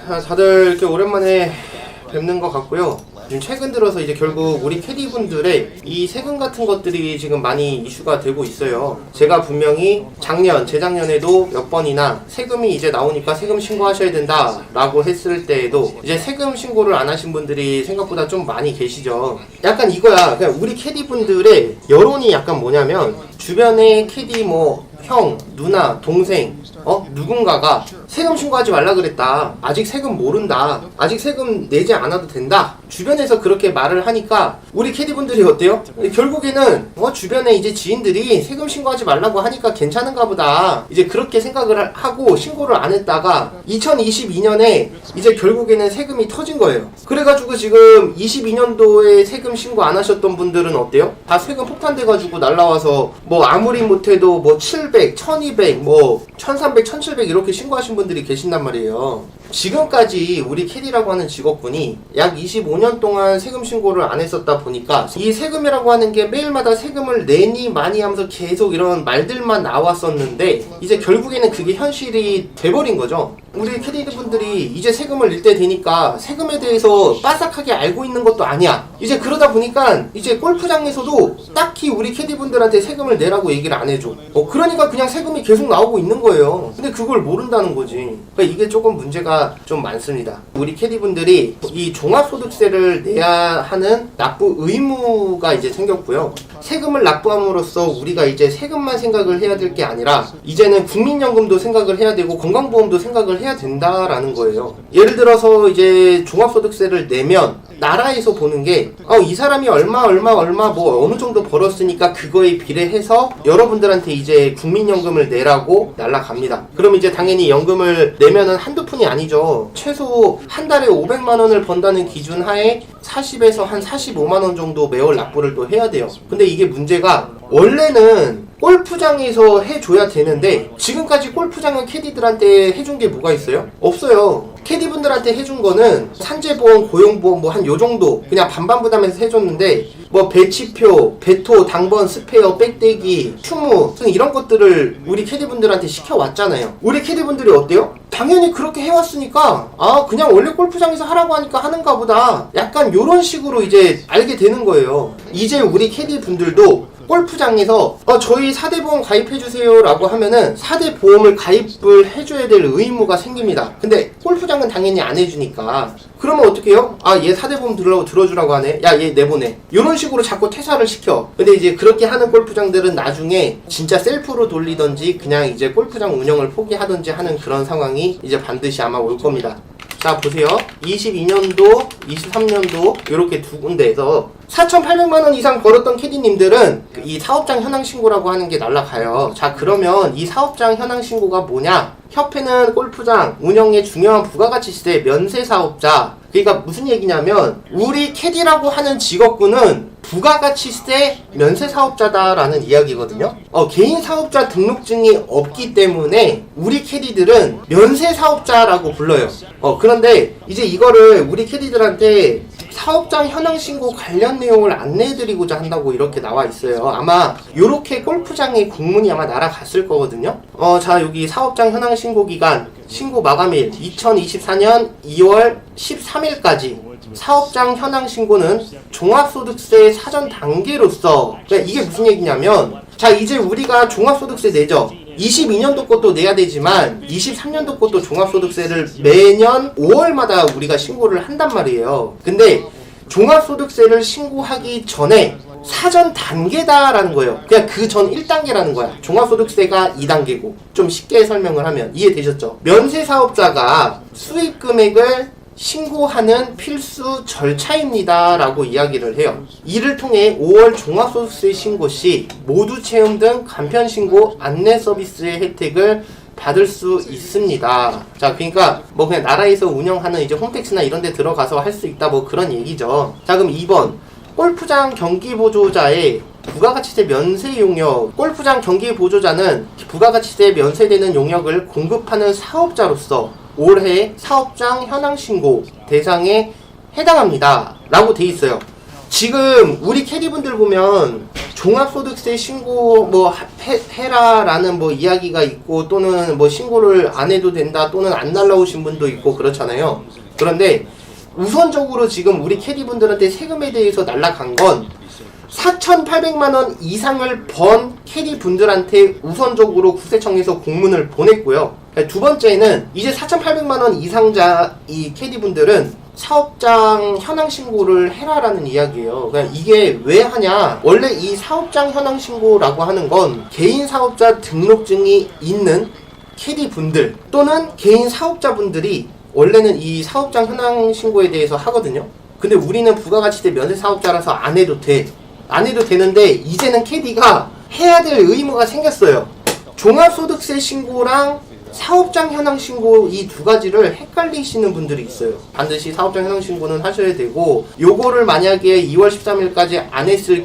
다들 이렇게 오랜만에 뵙는 것 같고요. 지금 최근 들어서 이제 결국 우리 캐디분들의 이 세금 같은 것들이 지금 많이 이슈가 되고 있어요. 제가 분명히 재작년에도 몇 번이나 세금이 이제 나오니까 세금 신고하셔야 된다 라고 했을 때에도 이제 세금 신고를 안 하신 분들이 생각보다 좀 많이 계시죠. 약간 이거야. 그냥 우리 캐디분들의 여론이 약간 뭐냐면 주변에 캐디 형, 누나, 동생, 누군가가 세금 신고하지 말라 그랬다. 아직 세금 모른다. 아직 세금 내지 않아도 된다. 주변에서 그렇게 말을 하니까 우리 캐디분들이 어때요? 결국에는 주변에 이제 지인들이 세금 신고하지 말라고 하니까 괜찮은가 보다. 이제 그렇게 생각을 하고 신고를 안 했다가 2022년에 이제 결국에는 세금이 터진 거예요. 그래가지고 지금 22년도에 세금 신고 안 하셨던 분들은 어때요? 다 세금 폭탄돼가지고 날라와서 아무리 못해도 700, 1200, 1300, 1700 이렇게 신고하신 분들이 계신단 말이에요. 지금까지 우리 캐디라고 하는 직업군이 약 25년 동안 세금 신고를 안 했었다 보니까 이 세금이라고 하는 게 매일마다 세금을 내니 많이 하면서 계속 이런 말들만 나왔었는데 이제 결국에는 그게 현실이 돼버린 거죠. 우리 캐디분들이 이제 세금을 낼 때 되니까 세금에 대해서 빠삭하게 알고 있는 것도 아니야. 이제 그러다 보니까 이제 골프장에서도 딱히 우리 캐디분들한테 세금을 내라고 얘기를 안 해줘. 그러니까 그냥 세금이 계속 나오고 있는 거예요. 근데 그걸 모른다는 거지. 그러니까 이게 조금 문제가 좀 많습니다. 우리 캐디분들이 이 종합소득세를 내야 하는 납부 의무가 이제 생겼고요. 세금을 납부함으로써 우리가 이제 세금만 생각을 해야 될 게 아니라 이제는 국민연금도 생각을 해야 되고 건강보험도 생각을 해야 된다라는 거예요. 예를 들어서 이제 종합소득세를 내면 나라에서 보는 게 이 사람이 얼마 어느 정도 벌었으니까 그거에 비례해서 여러분들한테 이제 국민연금을 내라고 날라갑니다. 그럼 이제 당연히 연금을 내면은 한두 푼이 아니죠. 최소 한 달에 500만 원을 번다는 기준 하에 40에서 한 45만 원 정도 매월 납부를 또 해야 돼요. 근데 이게 문제가 원래는 골프장에서 해줘야 되는데 지금까지 골프장은 캐디들한테 해준 게 뭐가 있어요? 없어요. 캐디분들한테 해준 거는 산재보험, 고용보험 한 요정도 그냥 반반 부담해서 해줬는데 배치표, 배토, 당번, 스페어, 백대기, 휴무 등 이런 것들을 우리 캐디분들한테 시켜왔잖아요. 우리 캐디분들이 어때요? 당연히 그렇게 해왔으니까 그냥 원래 골프장에서 하라고 하니까 하는가 보다 약간 요런 식으로 이제 알게 되는 거예요. 이제 우리 캐디분들도 골프장에서 저희 4대 보험 가입해주세요 라고 하면은 4대 보험을 가입을 해줘야 될 의무가 생깁니다. 근데 골프장은 당연히 안 해주니까 그러면 어떻게 해요? 얘 4대 보험 들어주라고 하네. 야, 얘 내보내. 이런 식으로 자꾸 퇴사를 시켜. 근데 이제 그렇게 하는 골프장들은 나중에 진짜 셀프로 돌리던지 그냥 이제 골프장 운영을 포기하던지 하는 그런 상황이 이제 반드시 아마 올 겁니다. 자, 보세요. 22년도, 23년도 이렇게 두 군데에서 4,800만 원 이상 벌었던 캐디님들은 이 사업장 현황 신고라고 하는 게 날라가요. 자, 그러면 이 사업장 현황 신고가 뭐냐? 협회는 골프장 운영의 중요한 부가가치세 면세 사업자. 그러니까 무슨 얘기냐면 우리 캐디라고 하는 직업군은 부가가치세 면세 사업자다라는 이야기거든요. 개인 사업자 등록증이 없기 때문에 우리 캐디들은 면세 사업자라고 불러요. 그런데 이제 이거를 우리 캐디들한테 사업장 현황 신고 관련 내용을 안내해드리고자 한다고 이렇게 나와 있어요. 아마 요렇게 골프장의 공문이 아마 날아갔을 거거든요. 자, 여기 사업장 현황 신고 기간 신고 마감일 2024년 2월 13일까지 사업장 현황 신고는 종합소득세 사전 단계로서 그러니까 이게 무슨 얘기냐면 자, 이제 우리가 종합소득세 내죠. 22년도 것도 내야 되지만 23년도 것도 종합소득세를 매년 5월마다 우리가 신고를 한단 말이에요. 근데 종합소득세를 신고하기 전에 사전 단계다라는 거예요. 그냥 그 전 1단계라는 거야. 종합소득세가 2단계고 좀 쉽게 설명을 하면 이해되셨죠? 면세사업자가 수익 금액을 신고하는 필수 절차입니다 라고 이야기를 해요. 이를 통해 5월 종합소득세 신고 시 모두 체험 등 간편신고 안내 서비스의 혜택을 받을 수 있습니다. 자, 그러니까 그냥 나라에서 운영하는 이제 홈택스나 이런 데 들어가서 할 수 있다 그런 얘기죠. 자, 그럼 2번 골프장 경기보조자의 부가가치세 면세 용역. 골프장 경기보조자는 부가가치세 면세되는 용역을 공급하는 사업자로서 올해 사업장 현황신고 대상에 해당합니다 라고 돼 있어요. 지금 우리 캐디분들 보면 종합소득세 신고 뭐 해라라는 뭐 이야기가 있고, 또는 뭐 신고를 안 해도 된다, 또는 안 날라오신 분도 있고 그렇잖아요. 그런데 우선적으로 지금 우리 캐디분들한테 세금에 대해서 날라간 건 4,800만원 이상을 번 캐디분들한테 우선적으로 국세청에서 공문을 보냈고요. 두 번째는 이제 4,800만원 이상자 이 캐디분들은 사업장 현황 신고를 해라라는 이야기예요. 그러니까 이게 왜 하냐? 원래 이 사업장 현황 신고라고 하는 건 개인 사업자 등록증이 있는 캐디분들 또는 개인 사업자분들이 원래는 이 사업장 현황 신고에 대해서 하거든요. 근데 우리는 부가가치세 면세 사업자라서 안 해도 돼. 안 해도 되는데 이제는 캐디가 해야 될 의무가 생겼어요. 종합소득세 신고랑 사업장 현황 신고 이 두 가지를 헷갈리시는 분들이 있어요. 반드시 사업장 현황 신고는 하셔야 되고, 요거를 만약에 2월 13일까지 안 했을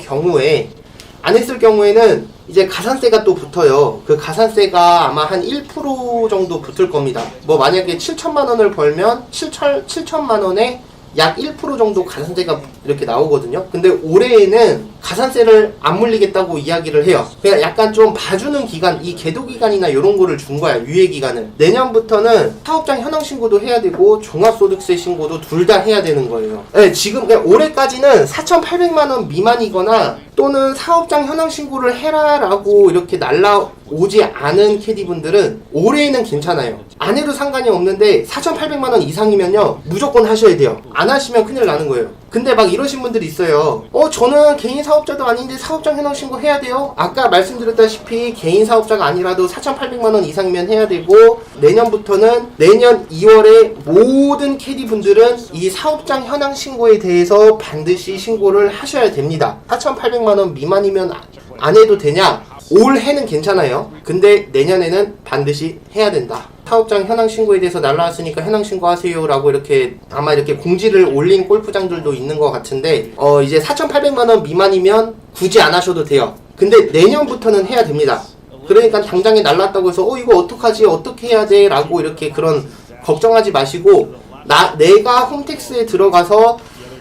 경우에는 이제 가산세가 또 붙어요. 그 가산세가 아마 한 1% 정도 붙을 겁니다. 뭐 만약에 7천만 원을 벌면 7천만 원에 약 1% 정도 가산세가 이렇게 나오거든요. 근데 올해에는 가산세를 안 물리겠다고 이야기를 해요. 그냥 약간 좀 봐주는 기간, 이 계도 기간이나 이런 거를 준 거야, 유예 기간을. 내년부터는 사업장 현황 신고도 해야 되고 종합소득세 신고도 둘 다 해야 되는 거예요. 네, 지금 그냥 올해까지는 4,800만 원 미만이거나 또는 사업장 현황 신고를 해라라고 이렇게 날라오지 않은 캐디분들은 올해에는 괜찮아요. 안 해도 상관이 없는데 4,800만 원 이상이면요 무조건 하셔야 돼요. 안 하시면 큰일 나는 거예요. 근데 막 이러신 분들이 있어요. 저는 개인 사업자도 아닌데 사업장 현황 신고 해야 돼요? 아까 말씀드렸다시피 개인 사업자가 아니라도 4,800만 원 이상이면 해야 되고, 내년부터는 내년 2월에 모든 캐디분들은 이 사업장 현황 신고에 대해서 반드시 신고를 하셔야 됩니다. 4,800만 원 미만이면 안 해도 되냐? 올해는 괜찮아요. 근데 내년에는 반드시 해야 된다. 사업장 현황 신고에 대해서 날라왔으니까 현황 신고하세요 라고 이렇게 아마 이렇게 공지를 올린 골프장들도 있는 것 같은데, 이제 4,800만 원 미만이면 굳이 안 하셔도 돼요. 근데 내년부터는 해야 됩니다. 그러니까 당장에 날랐다고 해서 이거 어떡하지, 어떻게 해야 돼 라고 이렇게 그런 걱정하지 마시고, 내가 홈택스에 들어가서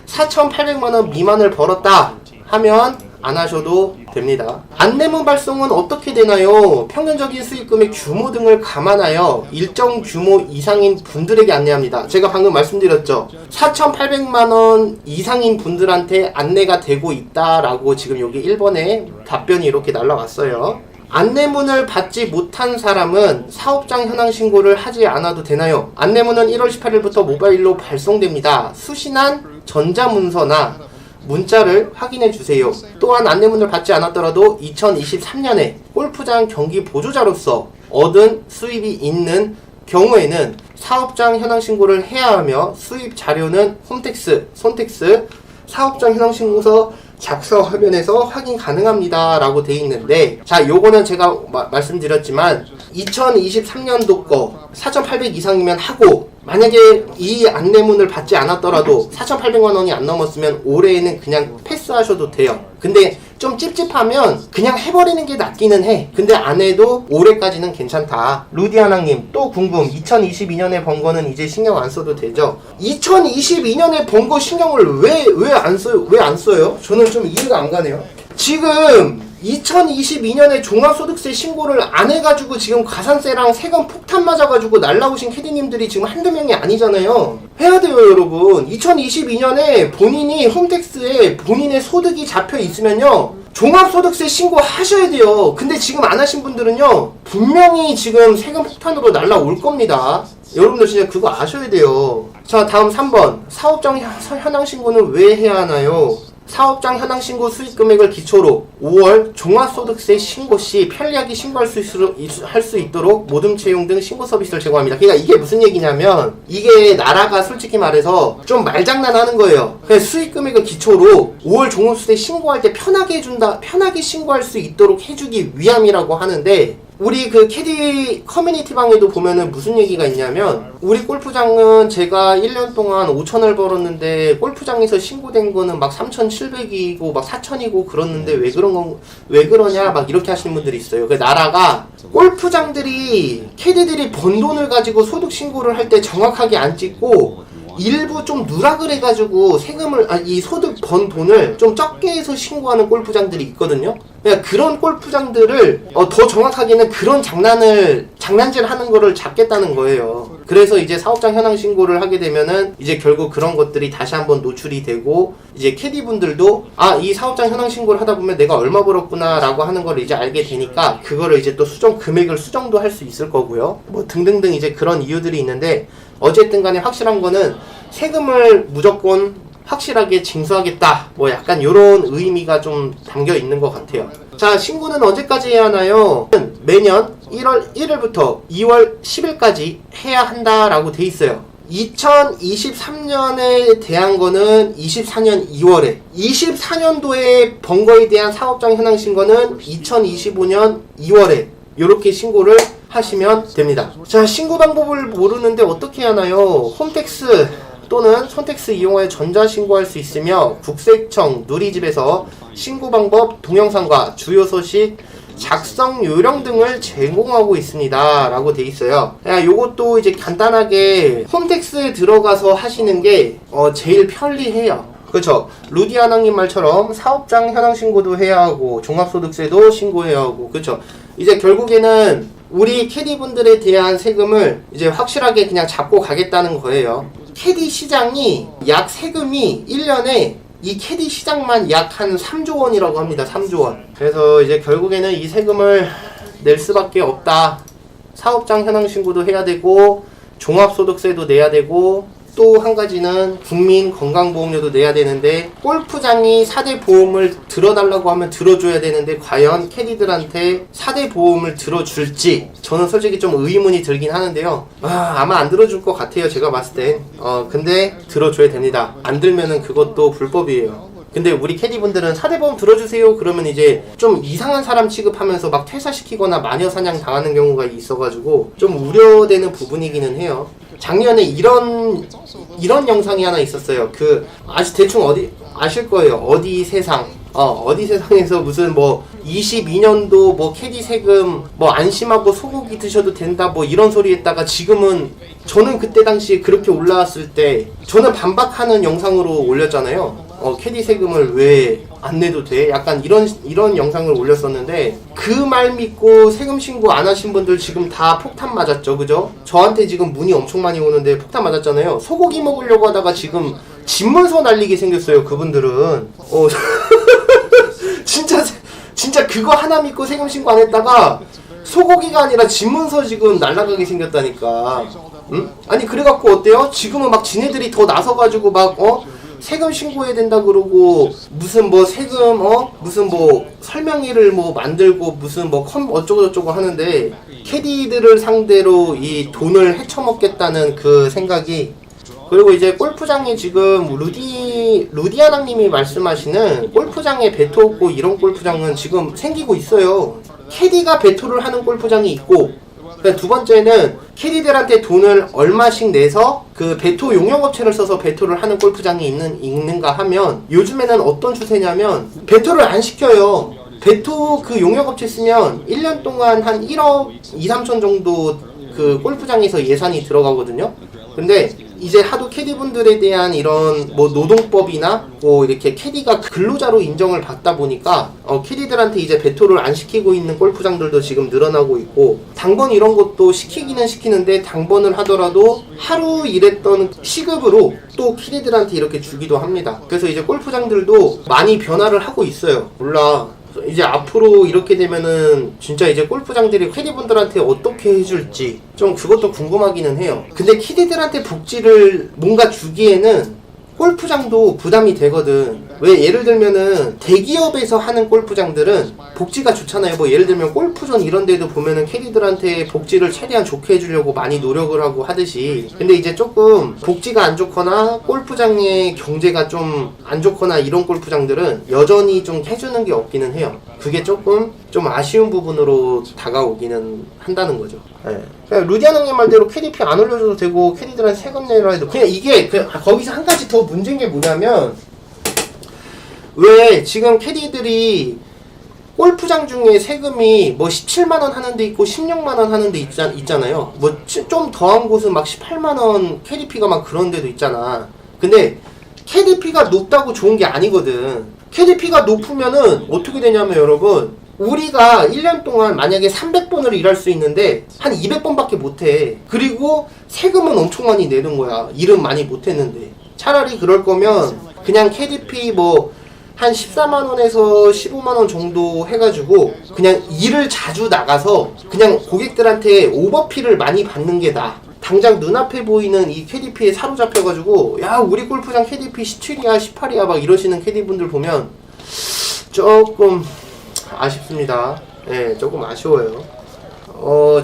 4,800만 원 미만을 벌었다 하면 안 하셔도 됩니다. 안내문 발송은 어떻게 되나요? 평균적인 수익금의 규모 등을 감안하여 일정 규모 이상인 분들에게 안내합니다. 제가 방금 말씀드렸죠. 4,800만원 이상인 분들한테 안내가 되고 있다라고 지금 여기 1번에 답변이 이렇게 날라왔어요. 안내문을 받지 못한 사람은 사업장 현황 신고를 하지 않아도 되나요? 안내문은 1월 18일부터 모바일로 발송됩니다. 수신한 전자문서나 문자를 확인해 주세요. 또한 안내문을 받지 않았더라도 2023년에 골프장 경기 보조자로서 얻은 수입이 있는 경우에는 사업장 현황 신고를 해야 하며, 수입 자료는 홈택스, 손택스 사업장 현황 신고서 작성 화면에서 확인 가능합니다 라고 돼 있는데, 자, 요거는 제가 말씀드렸지만 2023년도 거 4,800 이상이면 하고, 만약에 이 안내문을 받지 않았더라도 4,800만 원이 안 넘었으면 올해에는 그냥 패스하셔도 돼요. 근데 좀 찝찝하면 그냥 해버리는 게 낫기는 해. 근데 안 해도 올해까지는 괜찮다. 루디아나님 또 궁금. 2022년에 번 거는 이제 신경 안 써도 되죠? 2022년에 번 거 신경을 왜 안 써요? 저는 좀 이해가 안 가네요. 지금 2022년에 종합소득세 신고를 안 해가지고 지금 가산세랑 세금 폭탄 맞아가지고 날라오신 캐디님들이 지금 한두 명이 아니잖아요. 해야 돼요, 여러분. 2022년에 본인이 홈택스에 본인의 소득이 잡혀 있으면요, 종합소득세 신고 하셔야 돼요. 근데 지금 안 하신 분들은요, 분명히 지금 세금 폭탄으로 날라올 겁니다. 여러분들 진짜 그거 아셔야 돼요. 자, 다음 3번. 사업장 현황 신고는 왜 해야 하나요? 사업장 현황 신고 수익 금액을 기초로 5월 종합소득세 신고 시 편리하게 신고할 수 있도록 모둠 채용 등 신고 서비스를 제공합니다. 그러니까 이게 무슨 얘기냐면, 이게 나라가 솔직히 말해서 좀 말장난하는 거예요. 그냥 수익 금액을 기초로 5월 종합소득세 신고할 때 편하게 해준다, 편하게 신고할 수 있도록 해주기 위함이라고 하는데, 우리 그 캐디 커뮤니티 방에도 보면은 무슨 얘기가 있냐면, 우리 골프장은 제가 1년 동안 5천을 벌었는데 골프장에서 신고된 거는 막 3,700이고 막 4,000이고 그러는데 왜 그러냐 막 이렇게 하시는 분들이 있어요. 그 나라가 골프장들이 캐디들이 번 돈을 가지고 소득 신고를 할 때 정확하게 안 찍고 일부 좀 누락을 해가지고 세금을 이 소득 번 돈을 좀 적게 해서 신고하는 골프장들이 있거든요. 그러니까 그런 골프장들을 더 정확하게는 그런 장난질 하는 거를 잡겠다는 거예요. 그래서 이제 사업장 현황 신고를 하게 되면은 이제 결국 그런 것들이 다시 한번 노출이 되고 이제 캐디분들도 이 사업장 현황 신고를 하다 보면 내가 얼마 벌었구나 라고 하는 걸 이제 알게 되니까 그거를 이제 또 금액을 수정도 할 수 있을 거고요. 뭐 등등등 이제 그런 이유들이 있는데 어쨌든 간에 확실한 거는 세금을 무조건 확실하게 징수하겠다. 뭐 약간 요런 의미가 좀 담겨 있는 것 같아요. 자, 신고는 언제까지 해야 하나요? 매년 1월 1일부터 2월 10일까지 해야 한다라고 돼 있어요. 2023년에 대한 거는 24년 2월에 24년도에 번 거에 대한 사업장 현황 신고는 2025년 2월에 요렇게 신고를 하시면 됩니다. 자, 신고 방법을 모르는데 어떻게 하나요? 홈택스 또는 손택스 이용하여 전자신고할 수 있으며 국세청 누리집에서 신고 방법 동영상과 주요 소식 작성 요령 등을 제공하고 있습니다 라고 돼 있어요. 요것도 이제 간단하게 홈택스에 들어가서 하시는 게 제일 편리해요. 그렇죠. 루디아낭님 말처럼 사업장 현황 신고도 해야 하고 종합소득세도 신고해야 하고 그렇죠. 이제 결국에는 우리 캐디분들에 대한 세금을 이제 확실하게 그냥 잡고 가겠다는 거예요. 캐디 시장이 약 세금이 1년에 이 캐디 시장만 약 한 3조 원이라고 합니다. 3조 원. 그래서 이제 결국에는 이 세금을 낼 수밖에 없다. 사업장 현황 신고도 해야 되고 종합소득세도 내야 되고 또 한 가지는 국민 건강보험료도 내야 되는데 골프장이 4대 보험을 들어달라고 하면 들어줘야 되는데 과연 캐디들한테 4대 보험을 들어줄지 저는 솔직히 좀 의문이 들긴 하는데요. 아마 안 들어줄 것 같아요. 제가 봤을 땐. 근데 들어줘야 됩니다. 안 들면은 그것도 불법이에요. 근데 우리 캐디분들은 4대 보험 들어주세요 그러면 이제 좀 이상한 사람 취급하면서 막 퇴사시키거나 마녀 사냥 당하는 경우가 있어가지고 좀 우려되는 부분이기는 해요. 작년에 이런 영상이 하나 있었어요. 아주 대충 아실 거예요. 어디 세상에서 무슨 뭐 22년도 뭐 캐디 세금 뭐 안심하고 소고기 드셔도 된다 뭐 이런 소리 했다가 지금은 저는 그때 당시에 그렇게 올라왔을 때 저는 반박하는 영상으로 올렸잖아요. 캐디 세금을 왜 안 내도 돼? 약간 이런 영상을 올렸었는데 그 말 믿고 세금 신고 안 하신 분들 지금 다 폭탄 맞았죠, 그죠? 저한테 지금 문의 엄청 많이 오는데 폭탄 맞았잖아요. 소고기 먹으려고 하다가 지금 집문서 날리게 생겼어요, 그분들은. 진짜 그거 하나 믿고 세금 신고 안 했다가 소고기가 아니라 집문서 지금 날라가게 생겼다니까. 응? 아니 그래갖고 어때요? 지금은 막 지네들이 더 나서가지고 막 세금 신고해야 된다 그러고 무슨 뭐 세금 무슨 뭐 설명회를 뭐 만들고 무슨 뭐 어쩌고저쩌고 하는데 캐디들을 상대로 이 돈을 헤쳐먹겠다는 그 생각이. 그리고 이제 골프장이 지금 루디아낭님이 말씀하시는 골프장에 배토 없고 이런 골프장은 지금 생기고 있어요. 캐디가 배토를 하는 골프장이 있고 두 번째는 캐디들한테 돈을 얼마씩 내서 그 배토 용역업체를 써서 배토를 하는 골프장이 있는가 하면 요즘에는 어떤 추세냐면 배토를 안 시켜요. 배토 그 용역업체 쓰면 1년 동안 한 1억 2, 3천 정도 그 골프장에서 예산이 들어가거든요. 근데 이제 하도 캐디분들에 대한 이런 뭐 노동법이나 뭐 이렇게 캐디가 근로자로 인정을 받다 보니까 캐디들한테 이제 배토를 안 시키고 있는 골프장들도 지금 늘어나고 있고 당번 이런 것도 시키기는 시키는데 당번을 하더라도 하루 일했던 시급으로 또 캐디들한테 이렇게 주기도 합니다. 그래서 이제 골프장들도 많이 변화를 하고 있어요. 몰라. 이제 앞으로 이렇게 되면은 진짜 이제 골프장들이 캐디분들한테 어떻게 해줄지 좀 그것도 궁금하기는 해요. 근데 캐디들한테 복지를 뭔가 주기에는 골프장도 부담이 되거든. 왜 예를 들면은 대기업에서 하는 골프장들은 복지가 좋잖아요. 뭐 예를 들면 골프존 이런 데도 보면은 캐디들한테 복지를 최대한 좋게 해주려고 많이 노력을 하고 하듯이 근데 이제 조금 복지가 안 좋거나 골프장의 경제가 좀 안 좋거나 이런 골프장들은 여전히 좀 해주는 게 없기는 해요. 그게 조금 좀 아쉬운 부분으로 다가오기는 한다는 거죠. 네. 그냥 루디아낭님 말대로 캐디피 안 올려줘도 되고 캐디들한테 세금 내라 해도 그냥 이게 거기서 한 가지 더 문제인 게 뭐냐면 왜 지금 캐디들이 골프장 중에 세금이 뭐 17만원 하는 데 있고 16만원 하는 데 있잖아요. 뭐 좀 더한 곳은 막 18만원 캐디피가 막 그런 데도 있잖아. 근데 캐디피가 높다고 좋은 게 아니거든. 캐디피가 높으면은 어떻게 되냐면 여러분, 우리가 1년 동안 만약에 300번을 일할 수 있는데 한 200번밖에 못해. 그리고 세금은 엄청 많이 내는 거야. 일은 많이 못했는데. 차라리 그럴 거면 그냥 KDP 뭐 한 14만원에서 15만원 정도 해가지고 그냥 일을 자주 나가서 그냥 고객들한테 오버피를 많이 받는 게 나아. 당장 눈앞에 보이는 이 KDP에 사로잡혀가지고 야 우리 골프장 KDP 17이야 18이야 막 이러시는 KD분들 보면 조금 아쉽습니다. 네, 조금 아쉬워요.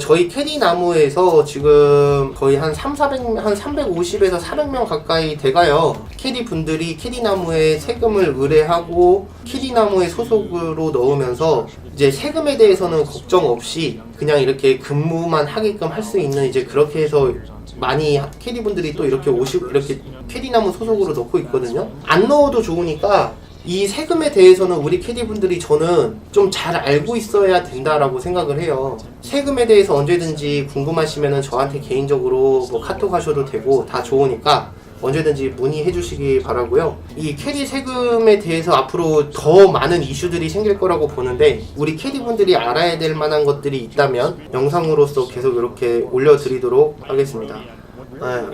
저희 캐디나무에서 지금 거의 한 350에서 400명 가까이 돼가요. 캐디 분들이 캐디나무에 세금을 의뢰하고 캐디나무에 소속으로 넣으면서 이제 세금에 대해서는 걱정 없이 그냥 이렇게 근무만 하게끔 할 수 있는 이제 그렇게 해서 많이 캐디 분들이 또 이렇게 오시고 이렇게 캐디나무 소속으로 넣고 있거든요. 안 넣어도 좋으니까 이 세금에 대해서는 우리 캐디분들이 저는 좀 잘 알고 있어야 된다라고 생각을 해요. 세금에 대해서 언제든지 궁금하시면은 저한테 개인적으로 뭐 카톡 하셔도 되고 다 좋으니까 언제든지 문의해 주시기 바라고요. 이 캐디 세금에 대해서 앞으로 더 많은 이슈들이 생길 거라고 보는데 우리 캐디분들이 알아야 될 만한 것들이 있다면 영상으로서 계속 이렇게 올려드리도록 하겠습니다.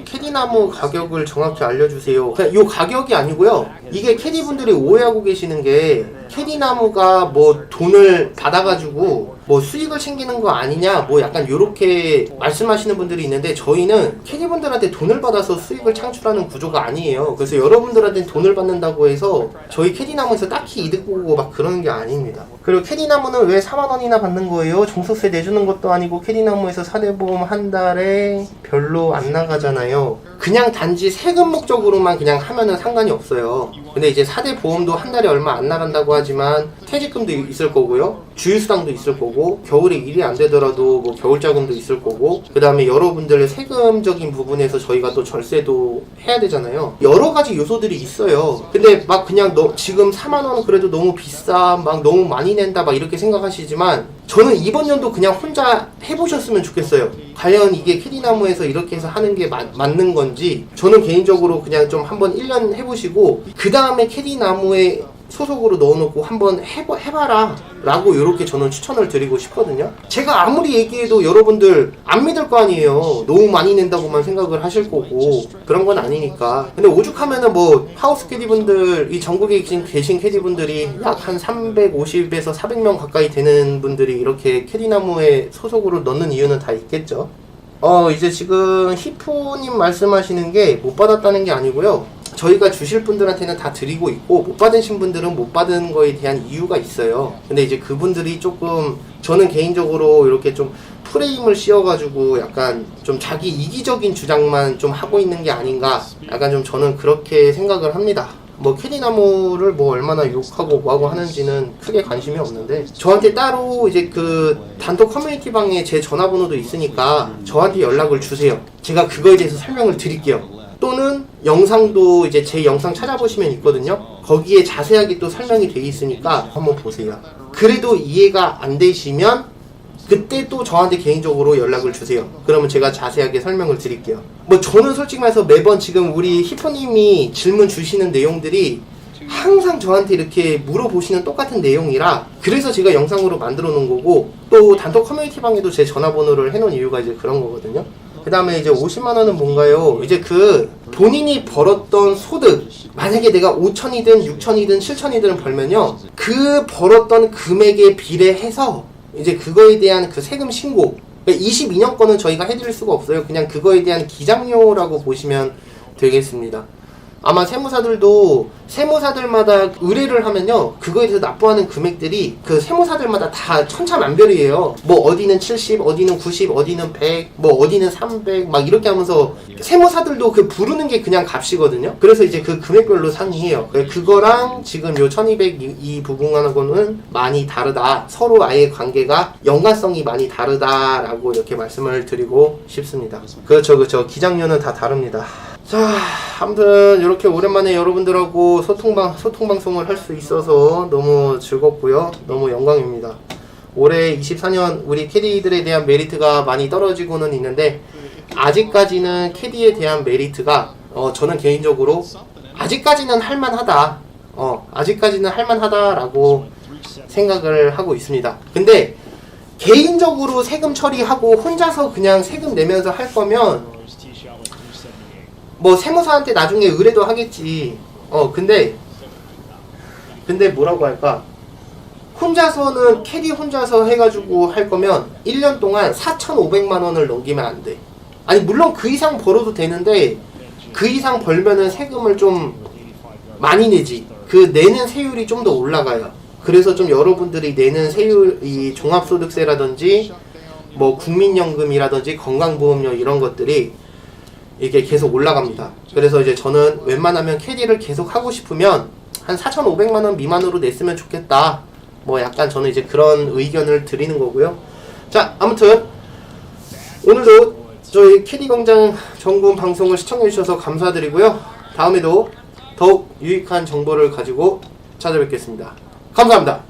캐디나무 가격을 정확히 알려주세요. 그냥 요 가격이 아니고요. 이게 캐디분들이 오해하고 계시는 게 캐디나무가 뭐 돈을 받아가지고 뭐 수익을 챙기는 거 아니냐 뭐 약간 요렇게 말씀하시는 분들이 있는데 저희는 캐디분들한테 돈을 받아서 수익을 창출하는 구조가 아니에요. 그래서 여러분들한테 돈을 받는다고 해서 저희 캐디나무에서 딱히 이득 보고 막 그러는 게 아닙니다. 그리고 캐디나무는 왜 4만원이나 받는 거예요? 종소세 내주는 것도 아니고 캐디나무에서 사대보험 한 달에 별로 안 나가잖아요. 그냥 단지 세금 목적으로만 그냥 하면은 상관이 없어요. 근데 이제 사대보험도 한 달에 얼마 안 나간다고 하지만 퇴직금도 있을 거고요. 주휴수당도 있을 거고 겨울에 일이 안 되더라도 뭐 겨울자금도 있을 거고 그 다음에 여러분들의 세금적인 부분에서 저희가 또 절세도 해야 되잖아요. 여러 가지 요소들이 있어요. 근데 막 그냥 지금 4만원 그래도 너무 비싸 막 너무 많이 낸다 막 이렇게 생각하시지만 저는 이번 연도 그냥 혼자 해보셨으면 좋겠어요. 과연 이게 캐디나무에서 이렇게 해서 하는 게 맞는 건지 저는 개인적으로 그냥 좀 한번 1년 해보시고 그 다음에 캐디나무에 소속으로 넣어놓고 한번 해봐라 라고 이렇게 저는 추천을 드리고 싶거든요. 제가 아무리 얘기해도 여러분들 안 믿을 거 아니에요. 너무 많이 낸다고만 생각을 하실 거고 그런 건 아니니까. 근데 오죽하면은 뭐 하우스 캐디분들 이 전국에 계신 캐디분들이 약 한 350에서 400명 가까이 되는 분들이 이렇게 캐디나무에 소속으로 넣는 이유는 다 있겠죠. 이제 지금 히프님 말씀하시는 게 못 받았다는 게 아니고요. 저희가 주실 분들한테는 다 드리고 있고 못 받으신 분들은 못 받은 거에 대한 이유가 있어요. 근데 이제 그분들이 조금 저는 개인적으로 이렇게 좀 프레임을 씌워가지고 약간 좀 자기 이기적인 주장만 좀 하고 있는 게 아닌가 약간 좀 저는 그렇게 생각을 합니다. 뭐 캐디나무를 뭐 얼마나 욕하고 뭐하고 하는지는 크게 관심이 없는데 저한테 따로 이제 그 단톡 커뮤니티 방에 제 전화번호도 있으니까 저한테 연락을 주세요. 제가 그거에 대해서 설명을 드릴게요. 또는 영상도 이제 제 영상 찾아보시면 있거든요. 거기에 자세하게 또 설명이 돼 있으니까 한번 보세요. 그래도 이해가 안 되시면 그때 또 저한테 개인적으로 연락을 주세요. 그러면 제가 자세하게 설명을 드릴게요. 뭐 저는 솔직히 말해서 매번 지금 우리 히프님이 질문 주시는 내용들이 항상 저한테 이렇게 물어보시는 똑같은 내용이라 그래서 제가 영상으로 만들어 놓은 거고 또 단톡 커뮤니티 방에도 제 전화번호를 해놓은 이유가 이제 그런 거거든요. 그 다음에 이제 50만원은 뭔가요? 이제 그 본인이 벌었던 소득 만약에 내가 5천이든 6천이든 7천이든 벌면요 그 벌었던 금액에 비례해서 이제 그거에 대한 그 세금 신고 22년 거는 저희가 해드릴 수가 없어요. 그냥 그거에 대한 기장료라고 보시면 되겠습니다. 아마 세무사들도 세무사들마다 의뢰를 하면요 그거에 대해서 납부하는 금액들이 그 세무사들마다 다 천차만별이에요. 뭐 어디는 70, 어디는 90, 어디는 100, 뭐 어디는 300 막 이렇게 하면서 세무사들도 그 부르는 게 그냥 값이거든요. 그래서 이제 그 금액별로 상이해요. 그거랑 지금 요 1200 이 부분하고는 많이 다르다. 서로 아예 관계가 연관성이 많이 다르다라고 이렇게 말씀을 드리고 싶습니다. 그렇죠. 기장료는 다 다릅니다. 자. 아무튼 이렇게 오랜만에 여러분들하고 소통방송을 할 수 있어서 너무 즐겁고요. 너무 영광입니다. 올해 24년 우리 캐디들에 대한 메리트가 많이 떨어지고는 있는데 아직까지는 캐디에 대한 메리트가 저는 개인적으로 아직까지는 할만하다. 아직까지는 할만하다라고 생각을 하고 있습니다. 근데 개인적으로 세금 처리하고 혼자서 그냥 세금 내면서 할 거면 뭐 세무사한테 나중에 의뢰도 하겠지. 근데 뭐라고 할까? 혼자서는 캐디 혼자서 해가지고 할 거면 1년 동안 4,500만 원을 넘기면 안 돼. 아니 물론 그 이상 벌어도 되는데 그 이상 벌면은 세금을 좀 많이 내지. 그 내는 세율이 좀 더 올라가요. 그래서 좀 여러분들이 내는 세율, 이 종합소득세라든지 뭐 국민연금이라든지 건강보험료 이런 것들이 이게 계속 올라갑니다. 그래서 이제 저는 웬만하면 캐디를 계속 하고 싶으면 한 4,500만 원 미만으로 냈으면 좋겠다. 뭐 약간 저는 이제 그런 의견을 드리는 거고요. 자, 아무튼 오늘도 저희 캐디광장 정군 방송을 시청해주셔서 감사드리고요. 다음에도 더욱 유익한 정보를 가지고 찾아뵙겠습니다. 감사합니다.